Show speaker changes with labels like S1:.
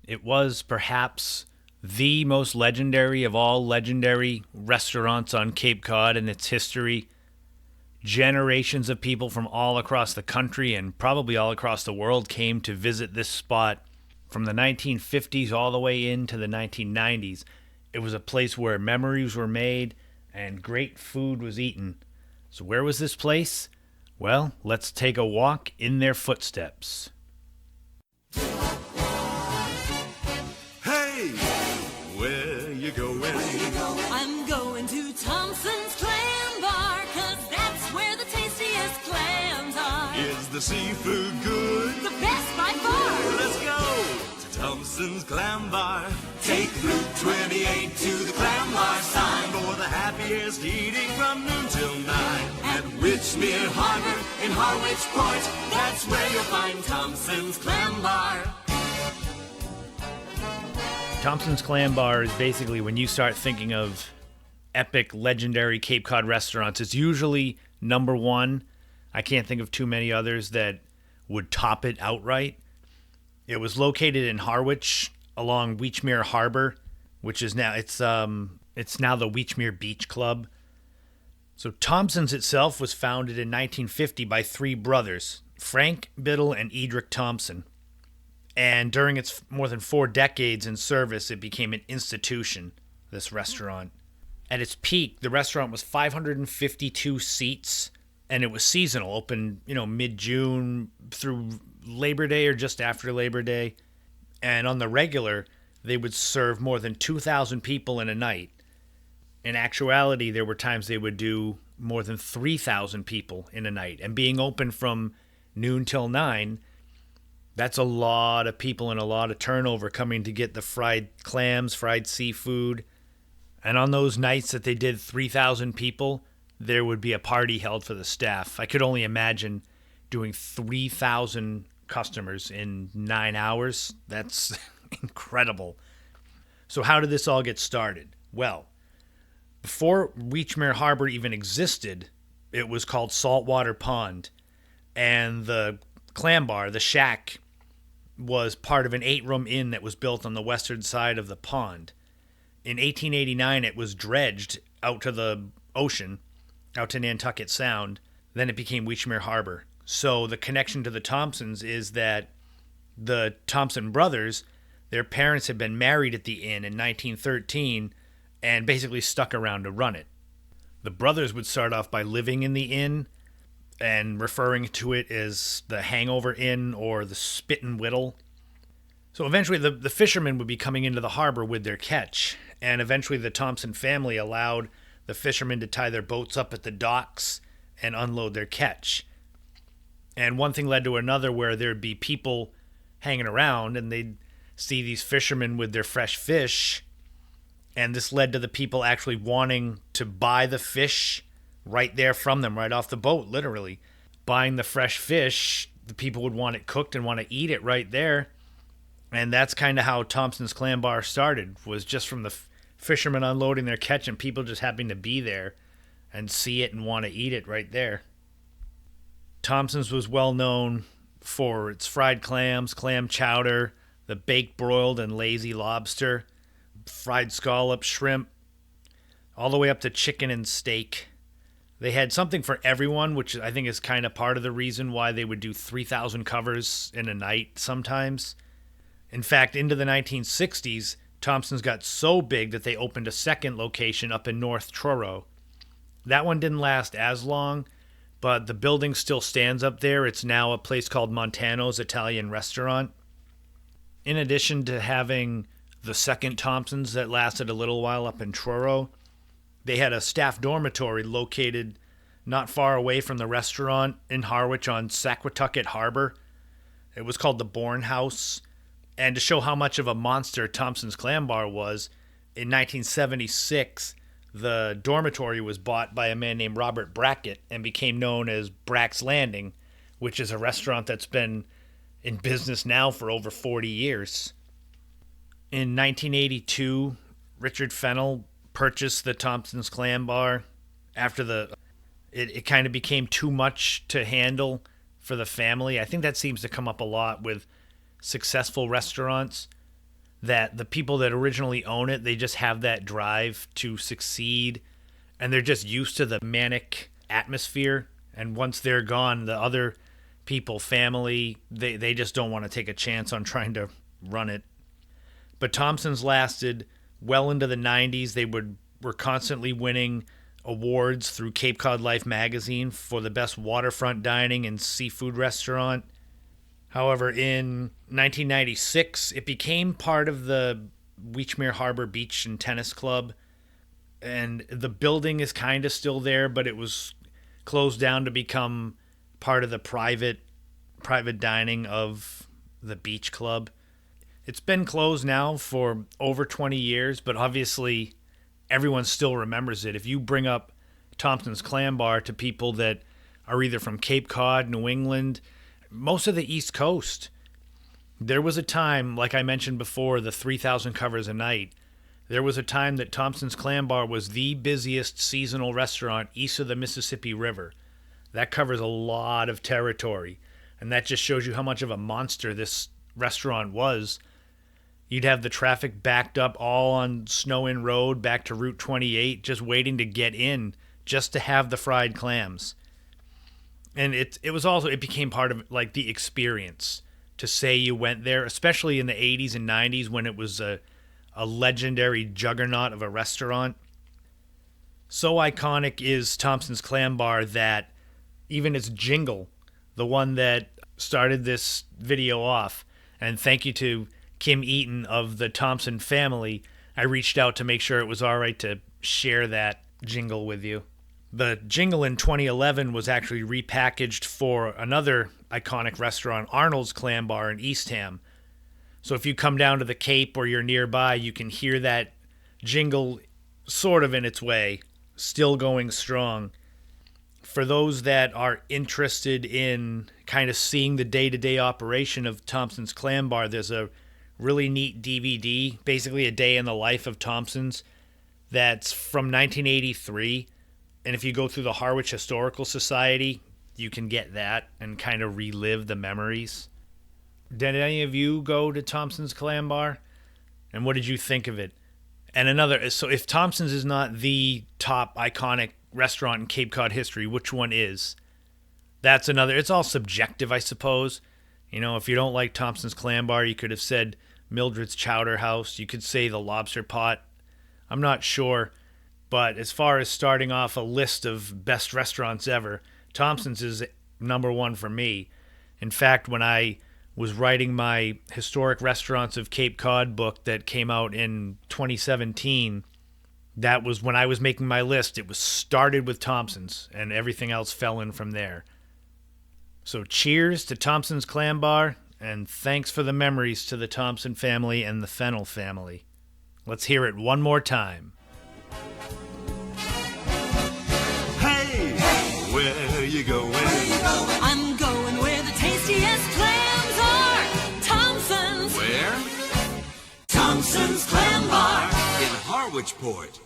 S1: It was perhaps the most legendary of all legendary restaurants on Cape Cod in its history. Generations of people from all across the country and probably all across the world came to visit this spot from the 1950s all the way into the 1990s. It was a place where memories were made and great food was eaten. So, where was this place? Well, let's take a walk in their footsteps.
S2: Hey, where you going?
S3: I'm going to Thompson's Clam Bar, 'cause that's where the tastiest clams are.
S2: Is the seafood good?
S3: The best by far.
S2: Let's go to Thompson's Clam Bar. Take Route 28 to the Clam Bar sign for the happiest eating from noon till 9. At Witchmere Harbor in Harwich Port, that's where you'll find Thompson's Clam Bar.
S1: Thompson's Clam Bar is basically when you start thinking of epic, legendary Cape Cod restaurants, it's usually number one. I can't think of too many others that would top it outright. It was located in Harwich along Witchmere Harbor, which is now it's now the Witchmere Beach Club. So Thompson's itself was founded in 1950 by three brothers, Frank, Biddle, and Edric Thompson. And during its more than 4 decades in service, it became an institution, this restaurant. At its peak, the restaurant was 552 seats, and it was seasonal, open, mid-June through Labor Day or just after Labor Day. And on the regular, they would serve more than 2,000 people in a night. In actuality, there were times they would do more than 3,000 people in a night. And being open from noon till 9, that's a lot of people and a lot of turnover coming to get the fried clams, fried seafood. And on those nights that they did 3,000 people, there would be a party held for the staff. I could only imagine doing 3,000 customers in 9 hours. That's incredible. So how did this all get started? Well, before Witchmere Harbor even existed, it was called Saltwater Pond. And the Clam Bar, the shack, was part of an 8-room inn that was built on the western side of the pond. In 1889, it was dredged out to the ocean, out to Nantucket Sound. Then it became Witchmere Harbor. So the connection to the Thompsons is that the Thompson brothers, their parents had been married at the inn in 1913 and basically stuck around to run it. The brothers would start off by living in the inn and referring to it as the Hangover Inn or the Spit and Whittle. So eventually the fishermen would be coming into the harbor with their catch, and eventually the Thompson family allowed the fishermen to tie their boats up at the docks and unload their catch. And one thing led to another where there'd be people hanging around and they'd see these fishermen with their fresh fish, and this led to the people actually wanting to buy the fish right there from them, right off the boat, literally. Buying the fresh fish, the people would want it cooked and want to eat it right there. And that's kind of how Thompson's Clam Bar started, was just from the fishermen unloading their catch and people just happening to be there and see it and want to eat it right there. Thompson's was well known for its fried clams, clam chowder, the baked broiled and lazy lobster, fried scallop, shrimp, all the way up to chicken and steak. They had something for everyone, which I think is kind of part of the reason why they would do 3,000 covers in a night sometimes. In fact, into the 1960s, Thompson's got so big that they opened a second location up in North Truro. That one didn't last as long, but the building still stands up there. It's now a place called Montano's Italian Restaurant. In addition to having the second Thompson's that lasted a little while up in Truro, they had a staff dormitory located not far away from the restaurant in Harwich on Saquatucket Harbor. It was called the Bourne House. And to show how much of a monster Thompson's Clam Bar was, in 1976, the dormitory was bought by a man named Robert Brackett and became known as Brack's Landing, which is a restaurant that's been in business now for over 40 years. In 1982, Richard Fennell purchased the Thompson's Clam Bar after it kind of became too much to handle for the family. I think that seems to come up a lot with successful restaurants. that the people that originally own it, they just have that drive to succeed, and they're just used to the manic atmosphere. And once they're gone, the other people, family, they just don't want to take a chance on trying to run it. But Thompson's lasted well into the 90s. They were constantly winning awards through Cape Cod Life magazine for the best waterfront dining and seafood restaurant. However, in 1996, it became part of the Weechmere Harbor Beach and Tennis Club, and the building is kind of still there, but it was closed down to become part of the private dining of the beach club. It's been closed now for over 20 years, but obviously everyone still remembers it. If you bring up Thompson's Clam Bar to people that are either from Cape Cod, New England, most of the East Coast, there was a time, like I mentioned before, the 3,000 covers a night. There was a time that Thompson's Clam Bar was the busiest seasonal restaurant east of the Mississippi River. That covers a lot of territory, and that just shows you how much of a monster this restaurant was. You'd have the traffic backed up all on Snow Inn Road back to Route 28, just waiting to get in, just to have the fried clams. And it became part of like the experience to say you went there, especially in the 80s and 90s when it was a legendary juggernaut of a restaurant. So iconic is Thompson's Clam Bar that even its jingle, the one that started this video off, and thank you to Kim Eaton of the Thompson family, I reached out to make sure it was all right to share that jingle with you. The jingle in 2011 was actually repackaged for another iconic restaurant, Arnold's Clam Bar in Eastham. So if you come down to the Cape or you're nearby, you can hear that jingle sort of in its way, still going strong. For those that are interested in kind of seeing the day-to-day operation of Thompson's Clam Bar, there's a really neat DVD, basically a day in the life of Thompson's, that's from 1983. And if you go through the Harwich Historical Society, you can get that and kind of relive the memories. Did any of you go to Thompson's Clam Bar? And what did you think of it? And so if Thompson's is not the top iconic restaurant in Cape Cod history, which one is? That's another. It's all subjective, I suppose. You know, if you don't like Thompson's Clam Bar, you could have said Mildred's Chowder House. You could say the Lobster Pot. I'm not sure. But as far as starting off a list of best restaurants ever, Thompson's is number one for me. In fact, when I was writing my Historic Restaurants of Cape Cod book that came out in 2017, that was when I was making my list. It was started with Thompson's, and everything else fell in from there. So cheers to Thompson's Clam Bar, and thanks for the memories to the Thompson family and the Fennell family. Let's hear it one more time.
S2: Where you going?
S3: I'm going where the tastiest clams are. Thompson's.
S2: Where?
S3: Thompson's Clam Bar.
S2: In Harwich Port.